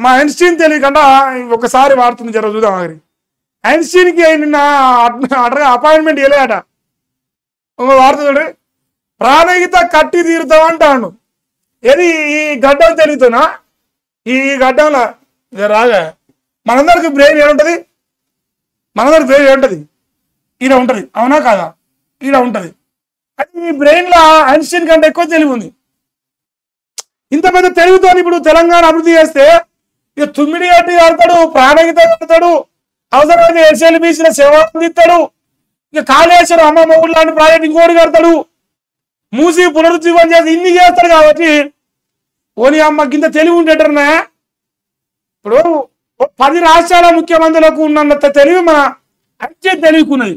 మా ఐన్స్టీన్ తెలియకుండా ఒకసారి వాడుతుంది జర చూద్దాం ఆఖరి. ఐన్స్టీన్కి నిన్న అపాయింట్మెంట్ ఇవ్వలేట. వాడుతుంది ప్రాణహిత కట్టి తీరుతాం అంటాడు. ఏది ఈ గడ్డం తెలియతున్నా ఈ గడ్డంలో రాగా మనందరికి బ్రెయిన్ ఏముంటుంది, మనందరికి బ్రెయిన్ ఏముంటుంది, ఈడ ఉంటుంది అవునా కాదా, ఈడ ఉంటుంది. అది ఈ బ్రెయిన్లో ఐన్స్టీన్ కంటే ఎక్కువ తెలివి ఉంది. ఇంత పెద్ద తెలివితో ఇప్పుడు తెలంగాణ అభివృద్ధి చేస్తే ఇక తుమ్మిడి గట్టి కడతాడు, ప్రాణహిత కడతాడు, అవసరమైతే ఎస్ఎల్బీసీల సేవ అందిస్తాడు, ఇక కాళేశ్వరం అమ్మ మొగుడు లాంటి ప్రాజెక్ట్ ఇంకోటి కడతాడు, మూసి పునరుజ్జీవం చేసి ఇన్ని చేస్తాడు. కాబట్టి ఓని అమ్మకి ఇంత తెలివి ఉండేటన్నా. ఇప్పుడు 10 రాష్ట్రాల ముఖ్యమంత్రులకు ఉన్నంత తెలివి మన ఐన్స్టీన్ తెలివికున్నది.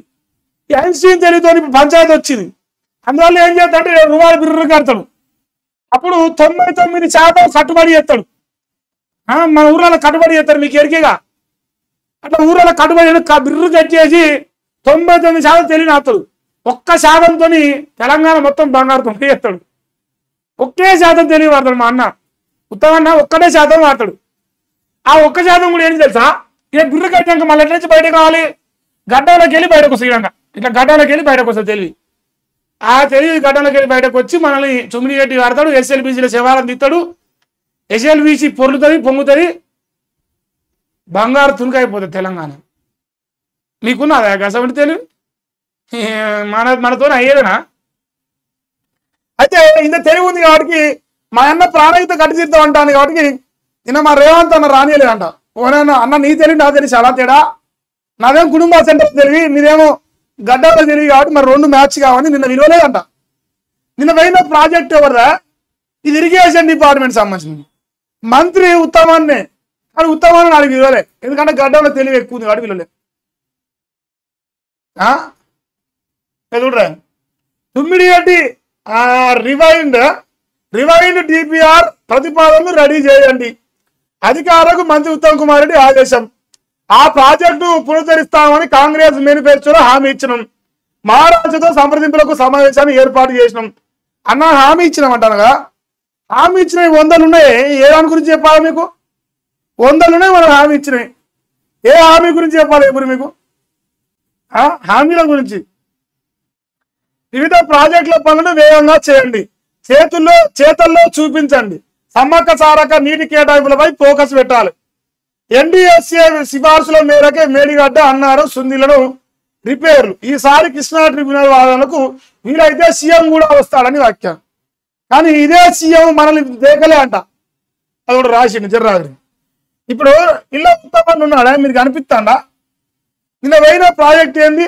ఈ ఐన్స్టీన్ తెలివితో ఇప్పుడు పంచాయతీ వచ్చింది. అందువల్ల ఏం చేస్తాడు, రూపాయలు బిర్రు కడతాడు. అప్పుడు 99% కట్టుబడి చేస్తాడు. మన ఊర్లలో కట్టుబడి చేస్తారు, మీకు ఎరికేగా. అట్లా ఊర్లలో కట్టుబడి బిర్రు కట్టేసి 99% తెలియని ఆస్తాడు. 1%తో తెలంగాణ మొత్తం బంగారుతో చేస్తాడు. 1% తెలివి వాడతాడు మా అన్న ఉత్తమన్న. 1% వాడతాడు. ఆ 1% కూడా ఏంటి తెలుసా, ఇక బిర్రు కట్టాక మళ్ళీ ఎట్లా నుంచి బయటకు కావాలి, గడ్డలోకి వెళ్ళి బయటకు వస్తుంది. విధంగా ఇట్లా గడ్డలోకి వెళ్ళి బయటకు వస్తుంది తెలివి. ఆ తెలివి గడ్డలోకి వెళ్ళి బయటకు వచ్చి మనల్ని చుమ్మిడి గట్టి వాడతాడు, ఎస్ఎల్బీసీలో శివాలను తీస్తాడు, ఎస్ఎల్బీసీ పొర్లుతుంది, పొంగుతుంది, బంగారు తునికైపోతుంది తెలంగాణ. మీకున్నదా గసవంటి తెలివి? మనతో అయ్యేదనా? అయితే ఇంత తెలివి ఉంది కాబట్టి మా అన్న ప్రాణహిత కట్టి తీర్థం అంటాను. కాబట్టి నిన్న మా రేవంత్ అన్న రానియలేదంట. ఓనన్నా అన్న నీ తెలివి నా తెలివి చాలా తేడా, నాదేమో కుటుంబ సెంటర్ తెలివి, మీరేమో గడ్డలో తెలివి, కాబట్టి మరి 2 మ్యాచ్ కావాలి. నిన్న విలువలేదంట. నిన్న పోయిన ప్రాజెక్ట్ ఎవరిదా, ఇది ఇరిగేషన్ డిపార్ట్మెంట్ సంబంధించింది. మంత్రి ఉత్తమాన్నే, కానీ ఉత్తమాన్ని నాకు విలువలే, ఎందుకంటే గడ్డలో తెలివి ఎక్కువ ఉంది కాబట్టి విలువలే. చూడరా తుమ్మిడి గట్టి రివైండ్ డిపిఆర్ ప్రతిపాదనలు రెడీ చేయండి. అధికారులకు మంత్రి ఉత్తమ్ కుమార్ రెడ్డి ఆదేశం. ఆ ప్రాజెక్టు పునరుద్ధరిస్తామని కాంగ్రెస్ మేనిఫెస్టోలో హామీ ఇచ్చినాం. మహారాష్ట్రతో సంప్రదింపులకు సమావేశాన్ని ఏర్పాటు చేసినాం అన్న హామీ ఇచ్చినామంటానుగా. హామీ ఇచ్చినవి 100 ఉన్నాయి. ఏ దాని గురించి చెప్పాలి మీకు? 100 ఉన్నాయి మనం హామీ ఇచ్చినాయి. ఏ హామీ గురించి చెప్పాలి ఇప్పుడు మీకు? హామీల గురించి. వివిధ ప్రాజెక్టుల పనులను వేగంగా చేయండి, చేతల్లో చూపించండి, సమ్మక్క సారక్క నీటి కేటాయింపులపై ఫోకస్ పెట్టాలి. ఎన్డీఎస్ఏ సిఫార్సుల మేరకే మేడిగడ్డ అన్నారు సుందీలను రిపేర్లు. ఈసారి కృష్ణా ట్రిబ్యునల్ వాదనలకు వీలైతే సీఎం కూడా వస్తాడని వ్యాఖ్యానం. కానీ ఇదే సీఎం మనల్ని దేకలే అంట. అది కూడా రాసిండు జర్రాగిరి. ఇప్పుడు ఇళ్ళ ఉత్తమని ఉన్నాడా మీరు కనిపిస్తాడా? నిన్న పోయిన ప్రాజెక్ట్ ఏంది,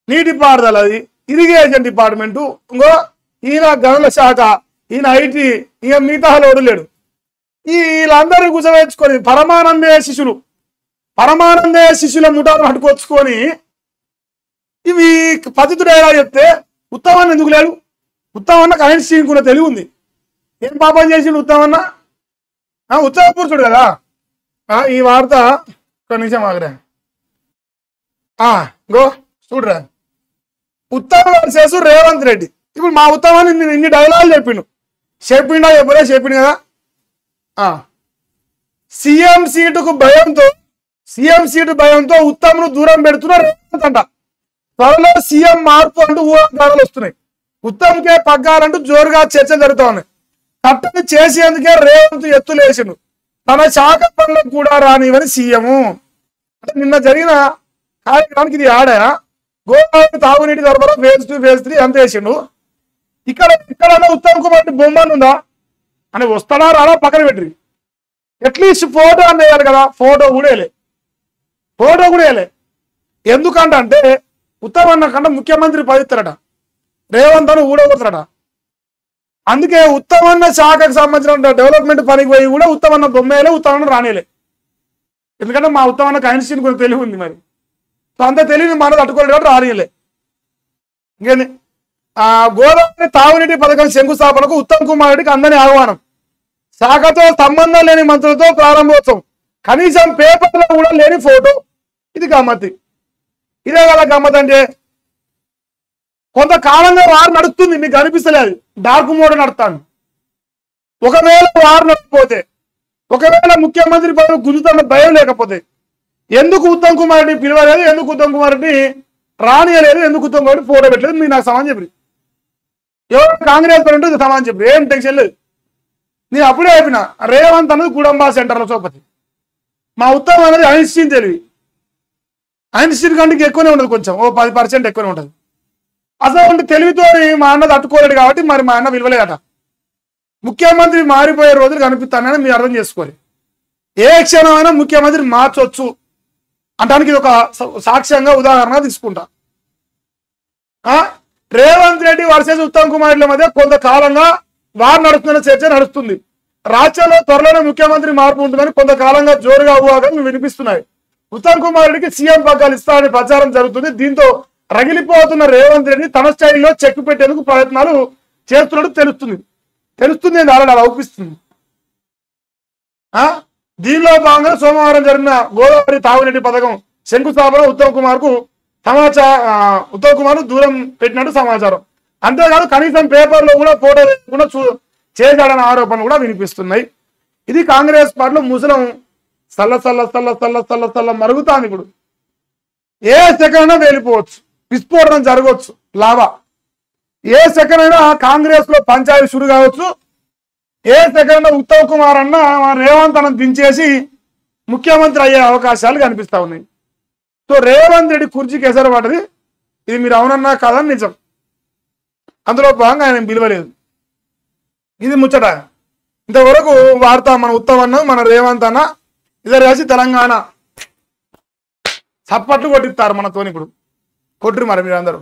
నీటిపారుదల, అది ఇరిగేషన్ డిపార్ట్మెంటు. ఇంకో ఈయన గనుల శాఖ, ఈయన ఐటీ, ఇక మిగతా వదిలేడు. వీళ్ళందరూ కూర్చోవేసుకొని పరమానందయ్య శిష్యుల ముఠాను పట్టుకొచ్చుకొని ఇవి పతితుడు ఎలా చెప్తే ఉత్తమాన్ని ఎందుకు లేడు? ఉత్తమన్న ఐన్స్టీన్ కూడా తెలివి ఉంది. ఏం పాపం చేసిండు ఉత్తమన్న? ఉత్తమ పురుషుడు కదా. ఈ వార్త ఒక నిమిషం ఆగరా. గో చూడరా, ఉత్తమ వర్సెస్ రేవంత్ రెడ్డి. ఇప్పుడు మా ఉత్తమాన్ని నేను ఇన్ని డైలాగులు చెప్పిండా ఎప్పుడే చెప్పిండు కదా. సీఎం సీటు భయంతో ఉత్తమ్ను దూరం పెడుతున్నారు రేవంత్ అంట. త్వరలో సీఎం మార్పు అంటూ ఊహాగానాలు వస్తున్నాయి. ఉత్తమ్కే పగ్గాలంటూ జోరుగా చర్చ జరుగుతా ఉన్నాయి. కట్టని చేసేందుకే రేవంత్ ఎత్తులేసిండు. తన శాఖ పనులకు కూడా రానివని సీఎం. అంటే నిన్న జరిగిన కార్యక్రమానికి ఇది ఆడా గోదావరి తాగునీటి సరఫరా phase 2 phase 3 అంత వేసిండు. ఇక్కడ ఉత్తమ్ కుమార్ బొమ్మను ఉందా అని వస్తాడా రాడా పక్కన పెట్టి అట్లీస్ట్ ఫోటో అని వేయాలి కదా. ఫోటో కూడా వేయలే. ఎందుకంటే ఉత్తమ్ అన్న కన్నా ముఖ్యమంత్రి పదిస్తారట, రేవంత్ అని ఊడగొడతారట. అందుకే ఉత్తమన్న శాఖకు సంబంధించిన డెవలప్మెంట్ పనికి పోయి కూడా ఉత్తమన్న బొమ్మేలే, ఉత్తమన్న రానేలే. ఎందుకంటే మా ఉత్తమన్న ఐన్స్టీన్ కొంచెం తెలివి ఉంది. మరి అంత తెలివిని మనం తట్టుకోలేడు, రానియలే. ఇంకేంది, గోదావరి తాగునీటి పథకం శంకుస్థాపనకు ఉత్తమ్ కుమార్ రెడ్డికి అందని ఆహ్వానం. శాఖతో సంబంధం లేని మంత్రులతో ప్రారంభోత్సవం. కనీసం పేపర్లో కూడా లేని ఫోటో. ఇది గమ్మతి. ఇదే కదా గమ్మత్ అంటే. కొంతకాలంగా వారు నడుస్తుంది, మీకు అనిపిస్తలేదు. డార్క్ మోడ్ నడుస్తాను. ఒకవేళ వారు నడిపోతే ఒకవేళ ముఖ్యమంత్రి పదవి గుంజుతున్న భయం లేకపోతే ఎందుకు ఉత్తమ్ కుమార్ రెడ్డి పిలవలేదు, ఎందుకు ఉత్తమ్ కుమార్ రెడ్డి రానియలేదు, ఎందుకు ఉత్తమ్ కుమార్ రెడ్డి ఫోటో పెట్టలేదు, మీరు నాకు సమాధానం చెప్పి ఎవరు కాంగ్రెస్ పని ఉంటుంది సమాధానం చెప్పి ఏం టెన్షన్ లేదు. నేను అప్పుడే చెప్పిన రేవంత్ అన్నది గుడంబా సెంటర్లో చోపతి, మా ఉత్తమ్ అనేది ఐన్స్టీన్ తెలివి, ఐన్స్టీన్ కంటే ఎక్కువనే ఉంటుంది, కొంచెం ఓ 10% ఎక్కువనే ఉంటుంది. అసలు తెలివితో మా అన్న తట్టుకోలేడు కాబట్టి మరి మా అన్న విలువలేదట. ముఖ్యమంత్రి మారిపోయే రోజులు కనిపిస్తానని మీరు అర్థం చేసుకోవాలి. ఏ క్షణమైనా ముఖ్యమంత్రి మార్చొచ్చు అంటానికి ఇది ఒక సాక్ష్యంగా ఉదాహరణగా తీసుకుంటా. రేవంత్ రెడ్డి వర్సెస్ ఉత్తమ్ కుమార్ రెడ్డి మధ్య కొంతకాలంగా వారు నడుస్తున్న చర్చ నడుస్తుంది. రాష్ట్రంలో త్వరలోనే ముఖ్యమంత్రి మార్పు ఉంటుందని కొంతకాలంగా జోరుగా ఊహాగాలు వినిపిస్తున్నాయి. ఉత్తమ్ కుమార్ రెడ్డికి సీఎం పగ్గాలు ఇస్తారని ప్రచారం జరుగుతుంది. దీంతో రగిలిపోతున్న రేవంత్ రెడ్డి తన స్టైల్లో చెక్ పెట్టేందుకు ప్రయత్నాలు చేస్తున్నట్టు తెలుస్తుంది ఆల్రెడీ అలా అవుపిస్తుంది. దీనిలో భాగంగా సోమవారం జరిగిన గోదావరి తాగునీటి పథకం శంకుస్థాపన ఉత్తమ్ కుమార్ దూరం పెట్టినట్టు సమాచారం. అంతేకాదు కనీసం పేపర్లో కూడా ఫోటో లేకుండా చేశాడన్న ఆరోపణలు కూడా వినిపిస్తున్నాయి. ఇది కాంగ్రెస్ పార్టీలో ముసలం సల్ల మరుగుతాంది. ఇప్పుడు ఏ సెకండ్ అయినా వెళ్ళిపోవచ్చు, విస్ఫోటనం జరగవచ్చు, లావా ఏ సెకండ్ అయినా కాంగ్రెస్ లో పంచాయతీ షురు కావచ్చు. ఏ సెకండ్ ఉత్తమ్ కుమార్ అన్న రేవంత్ అన్న దించేసి ముఖ్యమంత్రి అయ్యే అవకాశాలు కనిపిస్తా ఉన్నాయి. సో రేవంత్ రెడ్డి కుర్చీకి ఎసరు పడ్డది. ఇది మీరు అవునన్నా కాదని నిజం. అందులో భాగంగా ఆయన విలువలేదు. ఇది ముచ్చట. ఇంతవరకు వార్త మన ఉత్తమ్ అన్న మన రేవంత్ అన్న ఇద్దరు కలిసి తెలంగాణ చప్పట్లు కొట్టిస్తారు మనతోని. ఇప్పుడు కొట్టురు మరి మీరు అందరూ.